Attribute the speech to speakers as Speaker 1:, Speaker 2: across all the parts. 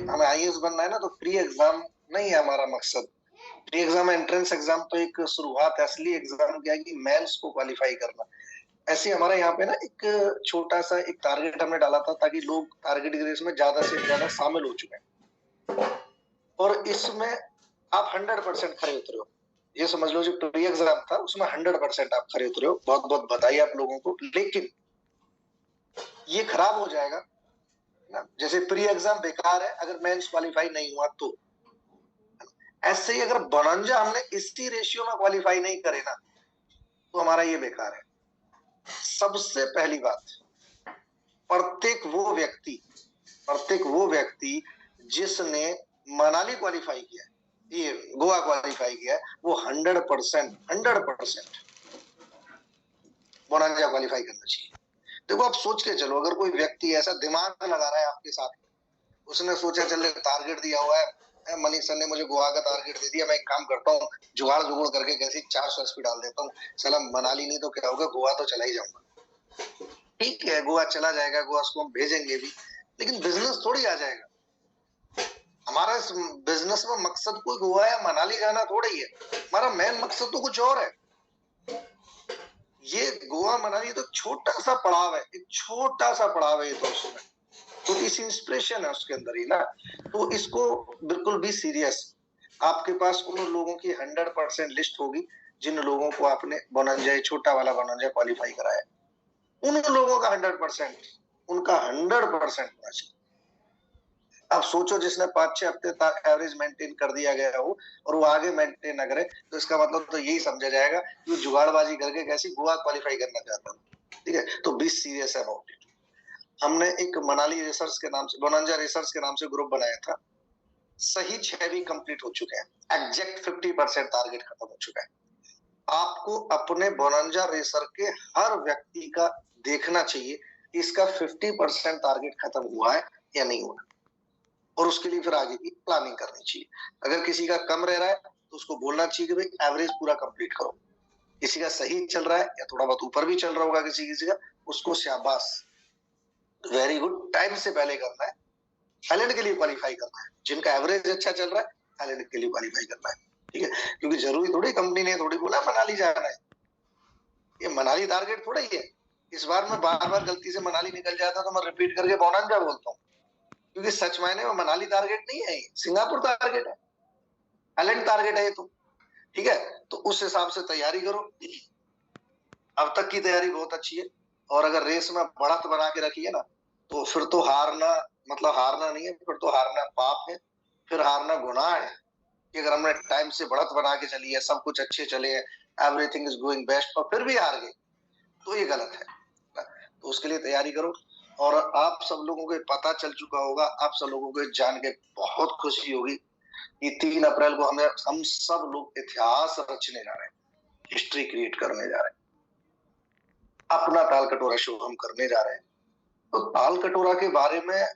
Speaker 1: हमें आईएएस बनना है ना, तो प्री एग्जाम नहीं है हमारा मकसद। प्री एग्जाम एंट्रेंस एग्जाम तो एक शुरुआत है, असली एग्जाम क्या है कि मेंस को क्वालिफाई करना। ऐसे हमारा यहाँ पे ना एक छोटा सा एक टारगेट हमने डाला था, ताकि लोग टारगेट की रेस में ज्यादा से ज्यादा शामिल हो चुके हैं, और इसमें आप 100% खरे उतरे हो। ये समझ लो जो प्री एग्जाम था उसमें 100% आप खरे उतरे हो, बहुत बहुत बधाई आप लोगों को। लेकिन ये खराब हो जाएगा ना, जैसे प्री एग्जाम बेकार है अगर मेंस क्वालिफाई नहीं हुआ तो। ऐसे ही अगर बनंजा हमने इसी रेशियो में क्वालिफाई नहीं करे ना, तो हमारा ये बेकार है। सबसे पहली बात, प्रत्येक वो व्यक्ति जिसने मनाली क्वालिफाई किया, ये गोवा क्वालिफाई किया, वो 100% बोनांजा क्वालिफाई करना चाहिए। देखो आप सोच के चलो, अगर कोई व्यक्ति ऐसा दिमाग लगा रहा है आपके साथ, उसने सोचा चले टारगेट दिया हुआ है, मनीष सर ने मुझे गोवा का टारगेट दे दिया, मैं एक काम करता हूँ जुगाड़ जुगड़ करके कैसे 400 एसपी डाल देता हूँ, चला मनाली नहीं तो क्या होगा, गोवा तो चला ही जाऊंगा। ठीक है, गोवा चला जाएगा, गोवा उसको हम भेजेंगे भी, लेकिन बिजनेस थोड़ी आ जाएगा। हमारा इस बिजनेस में मकसद कोई गोवा या मनाली जाना थोड़ा ही है, हमारा मेन मकसद तो कुछ और है। ये गोवा मनाली तो छोटा सा पड़ाव है, एक छोटा सा पड़ाव है ये तो, उसमें तो इस इंस्पिरेशन है उसके अंदर ही ना। तो इसको बिल्कुल भी सीरियस। आपके पास उन लोगों की 100% लिस्ट होगी जिन लोगों को आपने बोनंजा छोटा वाला बोनंजा क्वालिफाई कराया, उन लोगों का 100%, उनका 100% होना चाहिए। अब सोचो जिसने 5-6 हफ्ते तक एवरेज मेंटेन कर दिया गया हो और वो आगे मेंटेन ना करे, तो इसका मतलब तो यही समझा जाएगा कि वो जुगाड़बाजी करके कैसी गोवा क्वालिफाई करना चाहता है। ठीक है, तो बी सीरियस अबाउट इट। हमने एक मनाली रेसर्स के नाम से, बोनंजा रेसर्स के नाम से ग्रुप बनाया था। सही 6 भी कंप्लीट हो चुके हैं, एग्जैक्ट 50% टारगेट खत्म हो चुका है। आपको अपने बोनंजा रेसर के हर व्यक्ति का देखना चाहिए कि इसका 50% टारगेट खत्म हुआ है या नहीं हुआ, और उसके लिए फिर आगे की प्लानिंग करनी चाहिए। अगर किसी का कम रह रहा है तो उसको बोलना चाहिए कि भाई एवरेज पूरा कंप्लीट करो। किसी का सही चल रहा है या थोड़ा बहुत ऊपर भी चल रहा होगा किसी का, उसको शाबाश, वेरी गुड, टाइम से पहले करना है, थाईलैंड के लिए क्वालिफाई करना है। जिनका एवरेज अच्छा चल रहा है थाईलैंड के लिए क्वालिफाई करना है। ठीक है, क्योंकि जरूरी थोड़ी कंपनी ने थोड़ी बोला मनाली जाना है, ये मनाली टारगेट थोड़ा ही है। इस बार मैं बार बार गलती से मनाली निकल जाता तो मैं रिपीट करके बोनंजा बोलता हूँ, क्योंकि सच मायने में मनाली टारगेट नहीं है, सिंगापुर टारगेट है, थाईलैंड टारगेट है ये तो। ठीक है, तो उस हिसाब से तैयारी करो। अब तक की तैयारी बहुत अच्छी है, और अगर रेस में बढ़त बना के रखी है ना, तो फिर तो हारना, मतलब हारना नहीं है, फिर तो हारना पाप है, फिर हारना गुनाह है। कि अगर हमने टाइम से बढ़त बना के चली है, सब कुछ अच्छे चले हैं, एवरीथिंग इज गोइंग बेस्ट, और फिर भी हार गए, तो ये गलत है। तो उसके लिए तैयारी करो। और आप सब लोगों को पता चल चुका होगा, आप सब लोगों को जान के बहुत खुशी होगी कि 3 अप्रैल को हम सब लोग इतिहास रचने जा रहे हैं, हिस्ट्री क्रिएट करने जा रहे हैं, अपना ताल कटोरा शो हम करने जा रहे हैं। तो ताल कटोरा के बारे में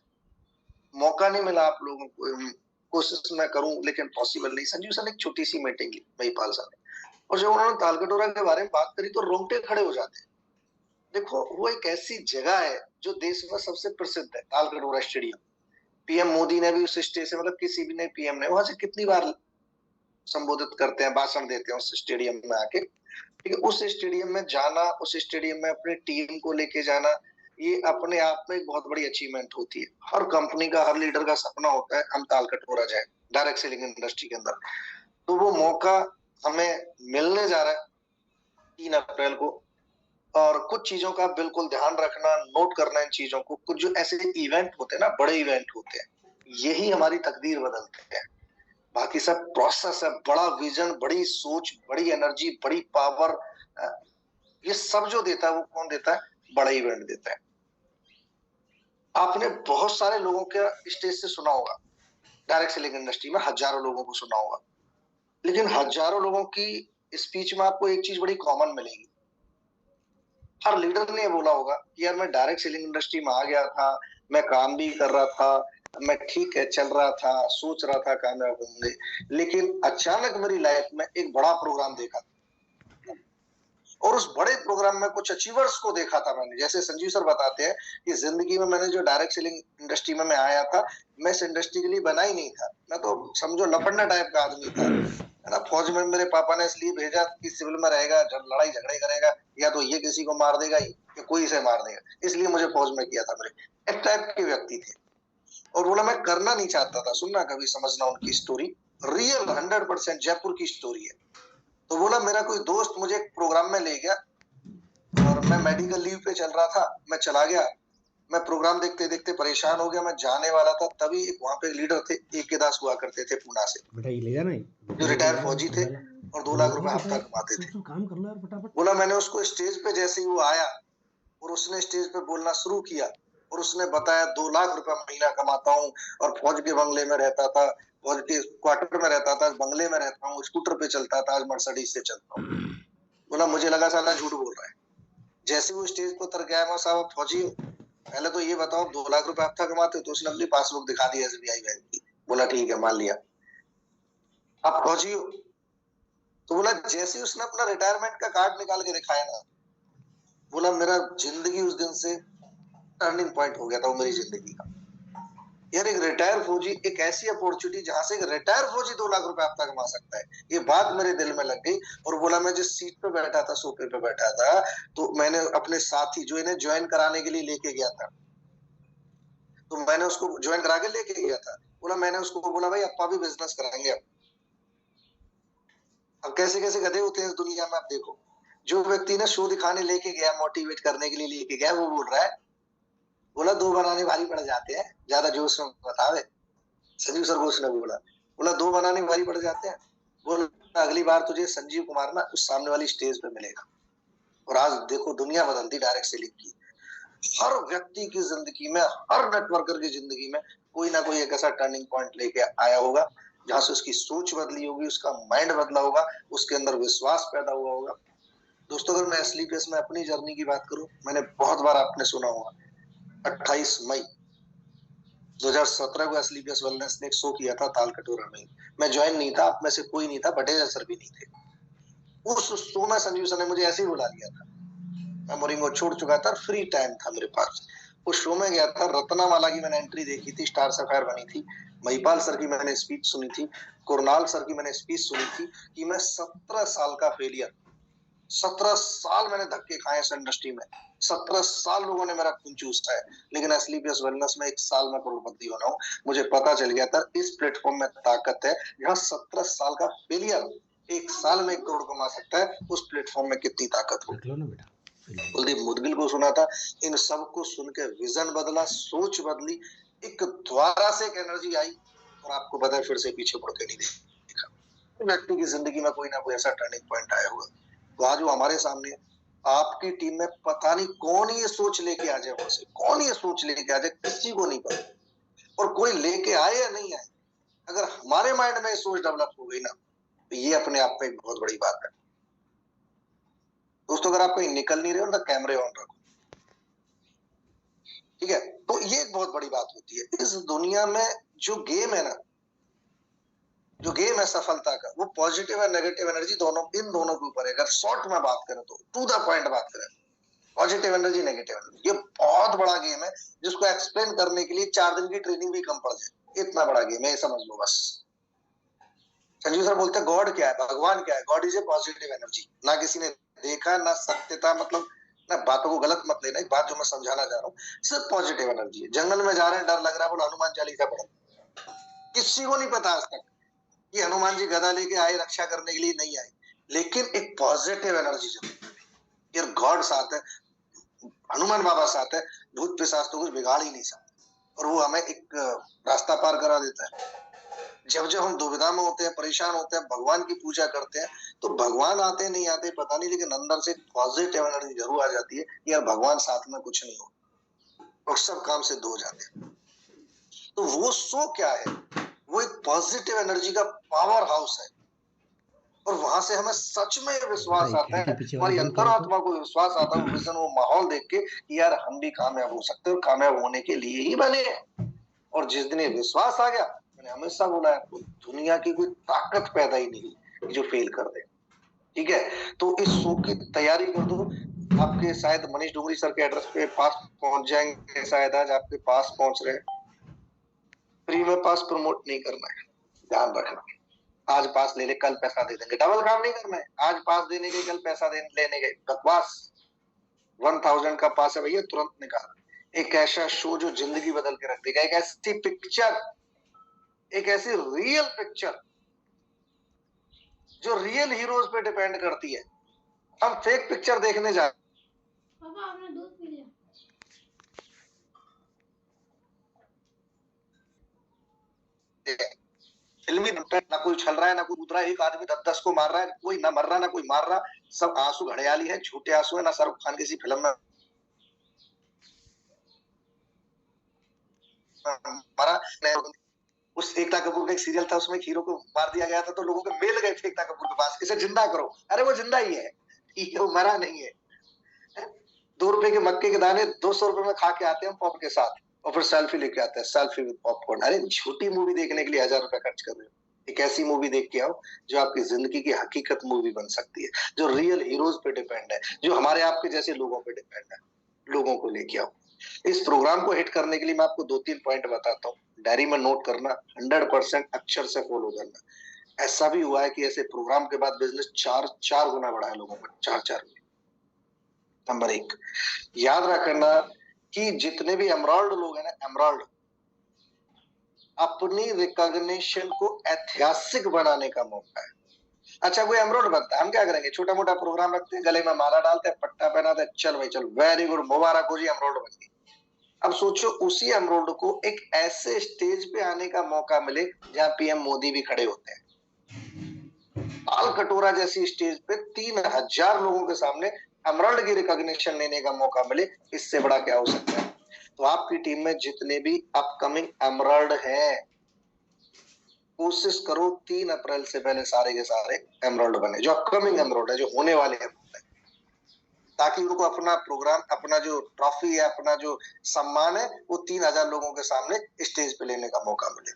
Speaker 1: मौका नहीं मिला आप लोगों को, कोशिश मैं करूं लेकिन पॉसिबल नहीं। संजीव सर ने एक छोटी सी मीटिंग ली महिपाल सर ने, और जब उन्होंने ताल कटोरा के बारे में बात करी तो रोंगटे खड़े हो जाते हैं। देखो वो एक ऐसी जगह है जो देश में सबसे प्रसिद्ध है, ताल कटोरा स्टेडियम। पीएम मोदी ने भी उस स्टेज से, मतलब किसी भी नहीं पीएम ने, वहां से कितनी बार संबोधित करते हैं, भाषण देते हैं उस स्टेडियम में आके। ठीक है, उस स्टेडियम में जाना, उस स्टेडियम में अपनी टीम को लेके जाना, ये अपने आप में एक बहुत बड़ी अचीवमेंट होती है। हर कंपनी का, हर लीडर का सपना होता है हम ताल कटोरा जाए डायरेक्ट सेलिंग इंडस्ट्री के अंदर। तो वो मौका हमें मिलने जा रहा है 3 अप्रैल को। और कुछ चीजों का बिल्कुल ध्यान रखना, नोट करना इन चीजों को। कुछ जो ऐसे इवेंट होते हैं ना, बड़े इवेंट होते हैं, यही हमारी तकदीर बदलते हैं। बाकी सब प्रोसेस है, बड़ा विजन, बड़ी सोच, बड़ी एनर्जी, बड़ी पावर, ये सब जो देता है वो कौन देता है? बड़ा इवेंट देता है। आपने बहुत सारे लोगों के स्टेज से सुना होगा, डायरेक्ट सेलिंग इंडस्ट्री में हजारों लोगों को सुना होगा, लेकिन हजारों लोगों की स्पीच में आपको एक चीज बड़ी कॉमन मिलेगी। हर लीडर ने बोला होगा कि यार मैं डायरेक्ट सेलिंग इंडस्ट्री में आ गया था, मैं काम भी कर रहा था, मैं ठीक है चल रहा था, सोच रहा था कामयाब होंगे, लेकिन अचानक मेरी लाइफ में एक बड़ा प्रोग्राम देखा, और उस बड़े प्रोग्राम में कुछ अचीवर्स को देखा था मैंने। जैसे संजीव सर बताते हैं कि जिंदगी में मैंने जो डायरेक्ट सेलिंग इंडस्ट्री में मैं आया था, मैं इस इंडस्ट्री के लिए बना ही नहीं था, मैं तो समझो लपड़ना टाइप का आदमी था, है ना। फौज में मेरे पापा ने इसलिए भेजा कि सिविल में रहेगा, जब लड़ाई झगड़े करेगा, या तो ये किसी को मार देगा या कोई इसे मार देगा, इसलिए मुझे फौज में किया था। मेरे इस टाइप के व्यक्ति थे। और बोला मैं करना नहीं चाहता था, सुनना कभी समझना उनकी स्टोरी, रियल 100% जयपुर की स्टोरी है। तो बोला मेरा कोई दोस्त मुझे एक प्रोग्राम में ले गया और मैं मेडिकल लीव पे चल रहा था, मैं चला गया, मैं प्रोग्राम देखते देखते परेशान हो गया, मैं जाने वाला था, तभी एक वहां पे लीडर थे, AK दास हुआ करते थे पूना से,
Speaker 2: बेटा ये ले जाना,
Speaker 1: जो रिटायर फौजी थे और 2 लाख रुपए हफ्ता कमाते थे।
Speaker 2: काम करना है फटाफट।
Speaker 1: बोला मैंने उसको स्टेज पे जैसे ही वो आया और उसने स्टेज पे बोलना शुरू किया और उसने बताया 2 लाख रुपए महीना कमाता हूँ और फौज के बंगले में रहता था, फौज के क्वार्टर में रहता था, बंगले में रहता हूँ, स्कूटर पे चलता था, आज मर्सिडीज से चलता हूँ। बोला मुझे लगा साला झूठ बोल रहा है। जैसे वो स्टेज पर उतर गया, मैं साहब फौजी हो, पहले तो ये बताओ 2 लाख रुपए हफ्ता कमाते हो? तो उसने अपनी पासबुक दिखा दी SBI बैंक की। बोला ठीक है मान लिया। आप फौजी हो? तो बोला जैसे ही उसने अपना रिटायरमेंट का कार्ड निकाल के दिखाया ना, बोला मेरा जिंदगी उस दिन से टर्निंग पॉइंट हो गया था वो मेरी जिंदगी का। यार एक रिटायर फौजी, एक ऐसी अपॉर्चुनिटी जहां से एक रिटायर फौजी 2 लाख रुपए हफ्ता कमा सकता है, ये बात मेरे दिल में लग गई। और बोला मैं जिस सीट पे बैठा था, सोफे पे बैठा था, तो मैंने अपने साथी जो इन्हें ज्वाइन कराने के लिए लेके गया था, तो मैंने उसको ज्वाइन करा के लेके गया था। बोला मैंने उसको बोला भाई अपा भी बिजनेस कराएंगे। अब कैसे कैसे गधे होते हैं इस दुनिया में। आप देखो, जो व्यक्ति ने शो दिखाने लेके गया, मोटिवेट करने के लिए लेके गया, वो बोल रहा है, बोला 2 बनाने भारी पड़ जाते हैं, ज्यादा जोश में बतावे। संजीव सर को उसने बोला, बोला 2 बनाने भारी पड़ जाते हैं। बोला अगली बार तुझे संजीव कुमार ना उस सामने वाली स्टेज पे मिलेगा। और आज देखो दुनिया बदल दी डायरेक्ट सेलिंग की। हर व्यक्ति की जिंदगी में, हर नेटवर्कर की जिंदगी में कोई ना कोई एक ऐसा टर्निंग पॉइंट लेके आया होगा जहां से उसकी सोच बदली होगी, उसका माइंड बदला होगा, उसके अंदर विश्वास पैदा हुआ होगा। दोस्तों अगर मैं असली केस में अपनी जर्नी की बात करूं, मैंने बहुत बार आपने सुना होगा 28 मई 2017 को असली केस वेलनेस ने एक शो किया था ताल कटोरा में। मैं ज्वाइन नहीं था, आप में से कोई नहीं था, पटेल सर भी नहीं थे। उस शो में संजीव सर ने मुझे ऐसे ही बुला लिया था, मैं मोरिंगो छोड़ चुका था, फ्री टाइम था मेरे पास। उस शो में गया था, रत्नामाला की मैंने एंट्री देखी थी, स्टार सफायर बनी थी, महिपाल सर की मैंने स्पीच सुनी थी, कुरनाल सर की मैंने स्पीच सुनी थी कि मैं 17 साल का फेलियर, 17 साल मैंने धक्के खाए इस इंडस्ट्री में, 17 साल लोगों ने मेरा खून चूसा है, लेकिन असली बेस वेलनेस में 1 साल में करोड़पति बना हूं। मुझे पता चल गया था इस प्लेटफॉर्म में ताकत है, जहां 17 साल का फेलियर 1 साल में 1 करोड़ कमा सकता है, उस प्लेटफॉर्म में कितनी ताकत हो। कुलदीप मुदगिल को सुना था, इन सबको सुन के विजन बदला, सोच बदली, एक द्वारा से एक एनर्जी आई और आपको पता है फिर से पीछे मुड़ के नहीं देखा। व्यक्ति की जिंदगी में कोई ना कोई ऐसा टर्निंग पॉइंट आया होगा। तो आज वो हमारे सामने, आपकी टीम में पता नहीं कौन ये सोच लेके आ जाए, वहां से कौन ये सोच लेके आ जाए, किसी को नहीं पता। और कोई लेके आए या नहीं आए, अगर हमारे माइंड में सोच डेवलप हो गई ना, तो ये अपने आप में एक बहुत बड़ी बात है। दोस्तों अगर आप कहीं निकल नहीं रहे हो तो कैमरे ऑन रखो, ठीक है। तो ये एक बहुत बड़ी बात होती है इस दुनिया में। जो गेम है ना, जो गेम है सफलता का, वो पॉजिटिव और नेगेटिव एनर्जी दोनों, इन दोनों के ऊपर है। अगर शॉर्ट में बात करें तो, टू द पॉइंट बात करें, पॉजिटिव एनर्जी, नेगेटिव एनर्जी, ये बहुत बड़ा गेम है जिसको एक्सप्लेन करने के लिए 4 दिन की ट्रेनिंग भी कम पड़ जाए, इतना बड़ा गेम है, समझ लो बस। संजीव सर बोलते हैं गॉड क्या है, भगवान क्या है? God is a positive energy. ना किसी ने देखा, ना सत्यता, मतलब ना, बातों को गलत मत लेना, एक बात जो मैं समझाना चाह रहा हूँ, सिर्फ पॉजिटिव एनर्जी है। जंगल में जा रहे हैं, डर लग रहा है, बोलो हनुमान चालीसा पढ़ो। किसी को नहीं पता आज तक कि हनुमान जी गदा लेके आए रक्षा करने के लिए, नहीं आए, लेकिन एक पॉजिटिव एनर्जी जरूर, यार गॉड साथ है, हनुमान बाबा साथ है, भूत पिशाच तो कुछ बिगाड़ ही नहीं सकते, और वो हमें एक रास्ता पार करा देता है। जब जब हम दुविधा में होते हैं, परेशान होते हैं, भगवान की पूजा करते हैं, तो भगवान आते नहीं आते पता नहीं, लेकिन अंदर से पॉजिटिव एनर्जी जरूर आ जाती है कि यार भगवान साथ में, कुछ नहीं हो, और सब काम सिद्ध हो जाते हैं। तो वो शो क्या है, वो एक पॉजिटिव एनर्जी का पावर हाउस है, और वहां से हमें सच में विश्वास आता है, हमारी अंतरात्मा को विश्वास आता है, विजन, वो माहौल देख के कि यार हम भी कामयाब हो सकते हैं, और कामयाब होने के लिए ही बने हैं। और जिस दिन ये विश्वास आ गया, मैंने हमेशा बोला है आपको, दुनिया की कोई ताकत पैदा ही नहीं जो फेल कर दे। ठीक है, तो इस शो की तैयारी कर दो। आपके शायद मनीष डोंगरी सर के एड्रेस पे पास पहुंच जाएंगे, शायद आज आपके पास पहुंच रहे हैं। फ्री में पास प्रमोट नहीं करना है, ध्यान रखना। आज पास ले ले, कल पैसा दे देंगे, डबल काम नहीं करना है। आज पास देने के, कल पैसा लेने के, बकवास। 1000 का पास है भैया, तुरंत निकाल। एक ऐसा शो जो जिंदगी बदल के रख देगा, एक ऐसी पिक्चर, एक ऐसी रियल पिक्चर जो रियल हीरोज पे डिपेंड करती है। हम फेक पिक्चर देखने जा
Speaker 2: पापा आपने दूध पी लिया।
Speaker 1: फिल्मी ना कोई छल रहा है, ना कोई कूद रहा है, एक आदमी 10 को मार रहा है, कोई ना मर रहा ना कोई मार रहा, सब आंसू घड़ियाली है, झूठे आंसू है। ना शाहरुख खान किसी फिल्म में मरा, उस एकता कपूर का एक सीरियल था, उसमें हीरो को मार दिया गया था, तो लोगों के मेल गए थे एकता कपूर के पास, इसे जिंदा करो। अरे वो जिंदा ही है, ठीक है, वो मरा नहीं है। 2 रुपए के मक्के के दाने 200 रुपए में खा के आते हैं पॉप के साथ, और फिर सेल्फी लेके आते हैं, सेल्फी विद पॉपकॉर्न। अरे झूठी मूवी देखने के लिए 1000 रुपए खर्च कर रहे हो। एक ऐसी मूवी देख के आओ जो आपकी जिंदगी की हकीकत मूवी बन सकती है, जो रियल हीरोज पे डिपेंड है, जो हमारे आपके जैसे लोगों पे डिपेंड है। लोगों को लेके आओ। इस प्रोग्राम को हिट करने के लिए मैं आपको 2-3 पॉइंट बताता हूँ, डायरी में नोट करना, 100% अक्षर से फॉलो करना। ऐसा भी हुआ है कि ऐसे प्रोग्राम के बाद बिजनेस 4 गुना बढ़ा है लोगों का, 4 नंबर 1, याद रखना कि जितने भी एमराल्ड लोग हैं ना, एमराल्ड अपनी रिकॉग्निशन को ऐतिहासिक बनाने का मौका है। अच्छा, कोई एमराल्ड बनता है, हम क्या करेंगे, छोटा मोटा प्रोग्राम रखते हैं, गले में माला डालते हैं, पट्टा पहनाते हैं, चल भाई चल, वेरी गुड, मुबारक हो जी, एमराल्ड बन गई। अब सोचो उसी एमराल्ड को एक ऐसे स्टेज पे आने का मौका मिले जहां पीएम मोदी भी खड़े होते हैं, ताल कटोरा जैसी स्टेज पे 3000 लोगों के सामने एमराल्ड की रिकॉग्निशन लेने का मौका मिले, इससे बड़ा क्या हो सकता है। तो आपकी टीम में जितने भी अपकमिंग एमराल्ड हैं, कोशिश करो 3 अप्रैल से पहले सारे के सारे एमराल्ड बने, जो अपकमिंग एमराल्ड है, जो होने वाले हैं, ताकि उनको अपना प्रोग्राम, अपना जो ट्रॉफी है, अपना जो सम्मान है, वो 3000 लोगों के सामने स्टेज पे लेने का मौका मिले।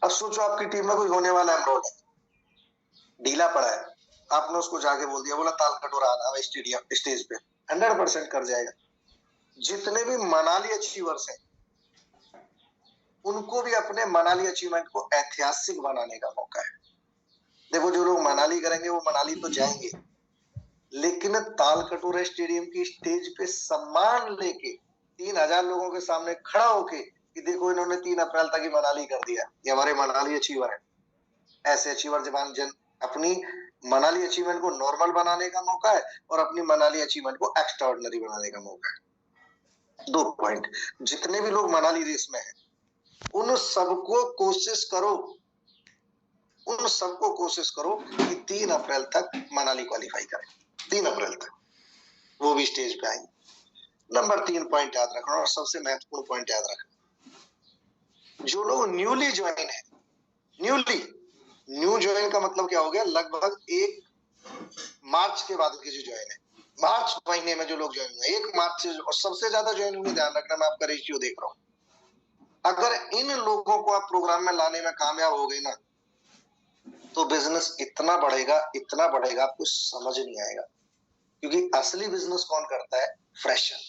Speaker 1: अब सोचो आपकी टीम में कोई होने वाला एमराल्ड है, ढीला पड़ा है, आपने उसको जाके बोल दिया, बोला ताल कटोरा आना स्टेडियम स्टेज पे, 100% कर जाएगा। जितने भी मनाली अचीवर्स हैं, उनको भी अपने मनाली अचीवमेंट को ऐतिहासिक बनाने का मौका है। देखो, जो लोग मनाली करेंगे वो मनाली तो जाएंगे, लेकिन ताल कटोरा स्टेडियम की स्टेज पे सम्मान लेके 3000 लोगों के सामने खड़ा होके कि देखो इन्होंने 3 अप्रैल तक ही मनाली कर दिया, ये हमारे मनाली अचीवर है। ऐसे अचीवर जन अपनी मनाली अचीवमेंट को नॉर्मल बनाने का मौका है, और अपनी मनाली अचीवमेंट को एक्स्ट्राऑर्डिनरी बनाने का मौका है। 2 पॉइंट, जितने भी लोग मनाली रेस में हैं, उन सबको कोशिश करो, उन सबको कोशिश करो कि 3 अप्रैल तक मनाली क्वालिफाई करें, 3 अप्रैल तक वो भी स्टेज पे आएंगे। नंबर 3 पॉइंट याद रखना, और सबसे महत्वपूर्ण पॉइंट याद रखना, जो लोग न्यूली ज्वाइन है, न्यू ज्वाइन का मतलब क्या हो गया, लगभग 1 मार्च के बाद के जो ज्वाइन है, मार्च महीने में जो लोग ज्वाइन हुए 1 मार्च से, और सबसे ज्यादा ज्वाइन हुए, ध्यान रखना, मैं आपका रेशियो देख रहा हूँ। अगर इन लोगों को आप प्रोग्राम में लाने में कामयाब हो गए ना, तो बिजनेस इतना बढ़ेगा, इतना बढ़ेगा, आपको समझ नहीं आएगा। क्योंकि असली बिजनेस कौन करता है, फ्रेशर।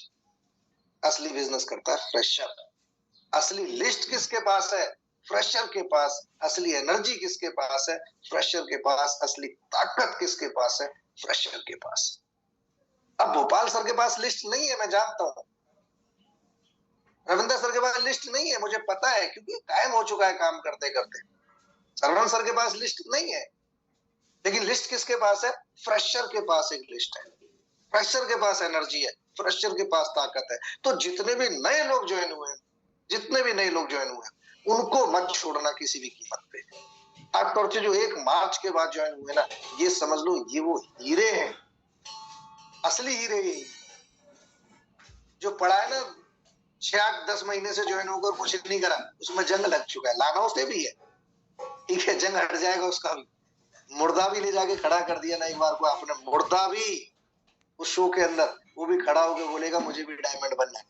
Speaker 1: असली बिजनेस करता है फ्रेशर। असली लिस्ट किसके पास है, फ्रेशर के पास। असली एनर्जी किसके पास है, फ्रेशर के पास। असली ताकत किसके पास है, फ्रेशर के पास। अब भोपाल सर के पास लिस्ट नहीं है, मैं जानता हूं, रविंद्र सर के पास लिस्ट नहीं है, मुझे पता है, क्योंकि टाइम हो चुका है काम करते करते। सरवण सर के पास लिस्ट नहीं है, लेकिन लिस्ट किसके पास है, फ्रेशर के पास एक लिस्ट है। फ्रेशर के पास एनर्जी है, फ्रेशर के पास ताकत है। तो जितने भी नए लोग ज्वाइन हुए हैं, जितने भी नए लोग ज्वाइन हुए हैं, उनको मत छोड़ना किसी भी कीमत पे। खासतौर से जो 1 मार्च के बाद ज्वाइन हुए ना, ये समझ लो ये वो हीरे हैं, असली हीरे। जो पड़ा है ना 6-10 महीने से ज्वाइन होकर कुछ नहीं करा, उसमें जंग लग चुका है, लानों से भी है, ठीक है, जंग हट जाएगा उसका भी। मुर्दा भी ले जाके खड़ा कर दिया ना एक बार को आपने, मुर्दा भी उस शो के अंदर, वो भी खड़ा होकर बोलेगा मुझे भी डायमंड बनना है।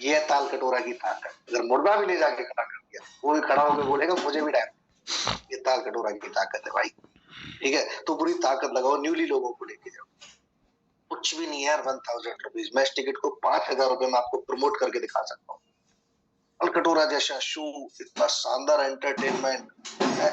Speaker 1: ये है ताल कटोरा की ताकत। अगर मुर्दा भी ले जाके खड़ा कर दिया, वो भी खड़ा होकर बोलेगा मुझे भी डायमंड। ये ताल कटोरा की ताकत है भाई। ठीक है, तो पूरी ताकत लगाओ, न्यूली लोगों को लेके जाओ। कुछ भी नहीं है यार, 1000 रुपीज। मैं इस टिकट को 5000 रुपए में आपको प्रमोट करके दिखा सकता हूँ। अलकटोरा जैसा शो, इतना शानदार एंटरटेनमेंट है,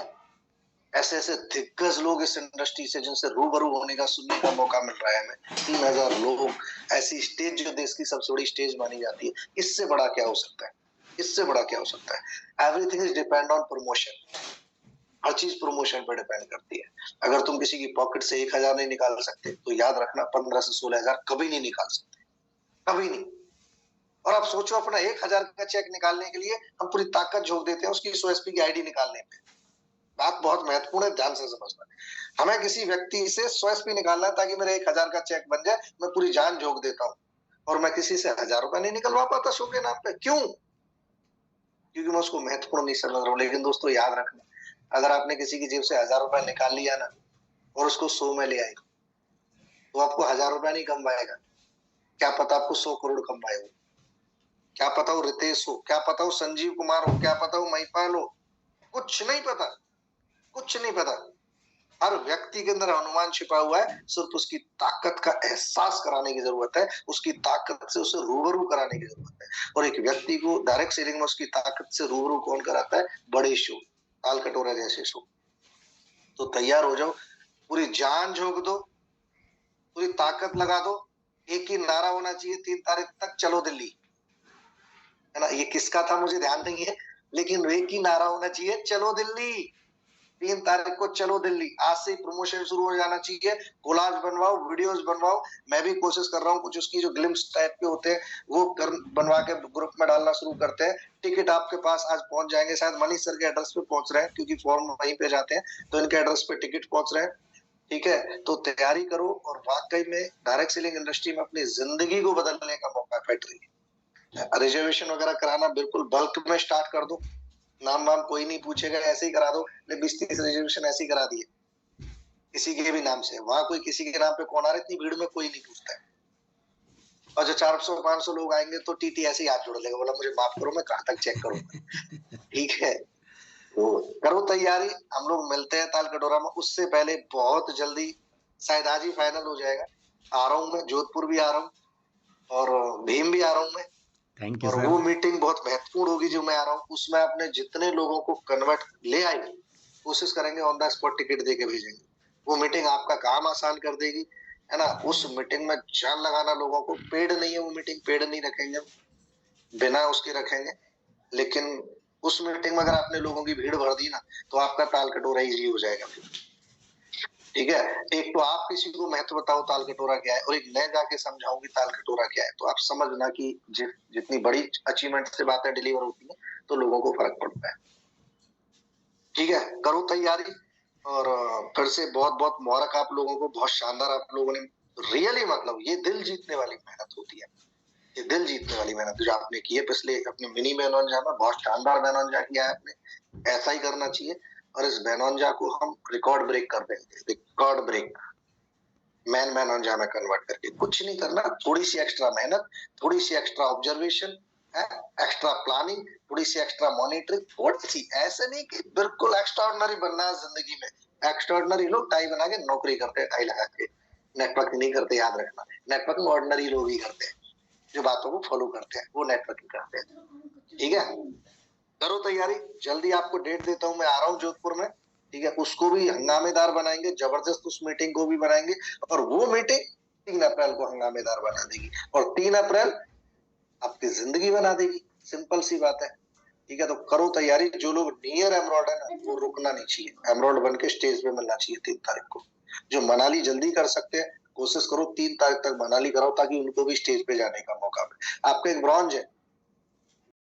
Speaker 1: ऐसे ऐसे दिग्गज लोग इस इंडस्ट्री से जिनसे रूबरू होने का, सुनने का मौका मिल रहा है हमें। 3000 लोग, ऐसी स्टेज जो देश की सबसे बड़ी स्टेज मानी जाती है, इससे बड़ा क्या हो सकता है? इससे बड़ा क्या हो सकता है? Everything is depend on promotion. हर चीज प्रमोशन पर डिपेंड करती है। अगर तुम किसी की पॉकेट से 1000 नहीं निकाल सकते, तो याद रखना 15 से 16,000 कभी नहीं निकाल सकते, कभी नहीं। और आप सोचो, अपना 1000 का चेक निकालने के लिए हम पूरी ताकत झोंक देते हैं उसकी SOSP की आईडी निकालने पे। बात बहुत महत्वपूर्ण है, ध्यान से समझना। हमें किसी व्यक्ति से SOSP निकालना है ताकि मेरे 1000 का चेक बन जाए, मैं पूरी जान झोंक देता हूँ, और मैं किसी से 1000 रुपए नहीं निकलवा पाता शो के नाम पे। क्यों? क्योंकि मैं उसको महत्वपूर्ण नहीं समझ रहा हूँ। लेकिन दोस्तों याद रखना, अगर आपने किसी की जेब से 1000 रुपए निकाल लिया ना, और उसको शो में ले आए, तो आपको 1000 रुपए नहीं कमवाएगा, क्या पता आपको 100 करोड़ कमवाए हो। क्या पता वो रितेश हो, क्या पता वो संजीव कुमार हो, क्या पता वो महिपाल हो, कुछ नहीं पता, कुछ नहीं पता। हर व्यक्ति के अंदर अनुमान छिपा हुआ है, सिर्फ उसकी ताकत का एहसास कराने की जरूरत है, उसकी ताकत से उसे रूबरू कराने की जरूरत है। और एक व्यक्ति को डायरेक्ट सेलिंग में उसकी ताकत से रूबरू कौन कराता है? बड़े शो, ताल कटोरा जैसे शो। तो तैयार हो जाओ, पूरी जान झोंक दो, पूरी ताकत लगा दो। एक ही नारा होना चाहिए 3 तारीख तक, चलो दिल्ली, है ना? ये किसका था मुझे ध्यान नहीं है, लेकिन एक ही नारा होना चाहिए, चलो दिल्ली। 3 तारीख को चलो दिल्ली। आज से प्रमोशन शुरू हो जाना चाहिए। कोलाज बनवाओ, वीडियोस बनवाओ। मैं भी कोशिश कर रहा हूँ, कुछ उसकी जो ग्लिम्स टाइप के होते हैं वो बनवा के ग्रुप में डालना शुरू करते हैं। टिकट आपके पास आज पहुंच जाएंगे, शायद मनीष सर के एड्रेस पे पहुंच रहे हैं, क्योंकि फॉर्म वहीं पे जाते हैं, तो इनके एड्रेस पे टिकट पहुंच रहे हैं। ठीक है, तो तैयारी करो, और वाकई में डायरेक्ट सेलिंग इंडस्ट्री में अपनी जिंदगी को बदलने का मौका बैठ रही है। रिजर्वेशन वगैरह कराना बिल्कुल बल्क में स्टार्ट कर दो। नाम वाम कोई नहीं पूछेगा, ऐसे ही करा दो। 20-30 रिजर्वेशन ऐसे ही करा दिए, किसी के भी नाम से। वहां कोई किसी के नाम पे कौन आ रहा है, इतनी भीड़ में कोई नहीं पूछता है। और जो 400-500 लोग आएंगे तो टीटी ऐसे ही हाथ जोड़ लेगा, बोला मुझे माफ करो, मैं कहाँ तक चेक करूंगा। ठीक है, तो करो तैयारी। हम लोग मिलते हैं ताल कटोरा में, उससे पहले बहुत जल्दी, शायद आज ही फाइनल हो जाएगा। आ रहा हूँ मैं, जोधपुर भी आ रहा हूँ, और भीम भी आ रहा हूँ मैं।
Speaker 3: थैंक यू
Speaker 1: और
Speaker 3: सर।
Speaker 1: वो मीटिंग बहुत महत्वपूर्ण होगी जो मैं आ रहा हूँ, उसमें अपने जितने लोगों को कन्वर्ट ले आएंगे, कोशिश करेंगे ऑन द स्पॉट टिकट देके भेजेंगे। वो मीटिंग आपका काम आसान कर देगी, है ना? उस मीटिंग में जान लगाना लोगों को। पेड नहीं है वो मीटिंग, पेड नहीं रखेंगे, बिना उसके रखेंगे। लेकिन उस मीटिंग में अगर आपने लोगों की भीड़ भर दी ना, तो आपका ताल कटोरा इजी हो जाएगा फिर। ठीक है, एक तो आप किसी को महत्व बताओ ताल कटोरा क्या है, और एक मैं जाके समझाऊं कि ताल कटोरा क्या है, तो आप समझना कि जितनी बड़ी अचीवमेंट से बातें डिलीवर होती है, तो लोगों को फर्क पड़ता है। ठीक है, करो तैयारी। और फिर से बहुत बहुत मुबारक आप लोगों को, बहुत शानदार आप लोगों ने रियली, मतलब ये दिल जीतने वाली मेहनत होती है, ये दिल जीतने वाली मेहनत जो आपने की है पिछले अपने मिनी बैनॉन्जा में। बहुत शानदार बैनॉन्जा किया है आपने, ऐसा ही करना चाहिए। और इस बैनॉन्जा को हम रिकॉर्ड ब्रेक कर देंगे, रिकॉर्ड ब्रेक, मैन बैनॉन्जा में कन्वर्ट करके। कुछ नहीं करना, थोड़ी सी एक्स्ट्रा मेहनत, थोड़ी सी एक्स्ट्रा ऑब्जर्वेशन, एक्स्ट्रा प्लानिंग, थोड़ी सी एक्स्ट्रा मॉनिटरिंग, थोड़ी सी। ऐसे नहीं कि बिल्कुल एक्स्ट्राऑर्डिनरी बनना है जिंदगी में। एक्स्ट्राऑर्डिनरी लोग टाई बना के नौकरी करते हैं, टाई लगा के। नेटवर्क नहीं करते, याद रखना। नेटवर्किंग ऑर्डिनरी लोग ही करते हैं, जो बातों को फॉलो करते हैं, वो नेटवर्किंग करते हैं। ठीक है, करो तैयारी। जल्दी आपको डेट देता हूँ, मैं आ रहा हूँ जोधपुर में। ठीक है, उसको भी हंगामेदार बनाएंगे, जबरदस्त उस मीटिंग को भी बनाएंगे। और वो मीटिंग 3 अप्रैल को हंगामेदार बना देगी, और 3 अप्रैल आपकी जिंदगी बना देगी। सिंपल सी बात है। ठीक है, तो करो तैयारी। जो लोग नियर एमरोल्ड है ना, वो रुकना नहीं चाहिए, एमरोल्ड बन के स्टेज पे मिलना चाहिए 3 तारीख को। जो मनाली जल्दी कर सकते हैं, कोशिश करो 3 तारीख तक मनाली कराओ, ताकि उनको भी स्टेज पे जाने का मौका मिले। आपका एक ब्रॉन्ज है,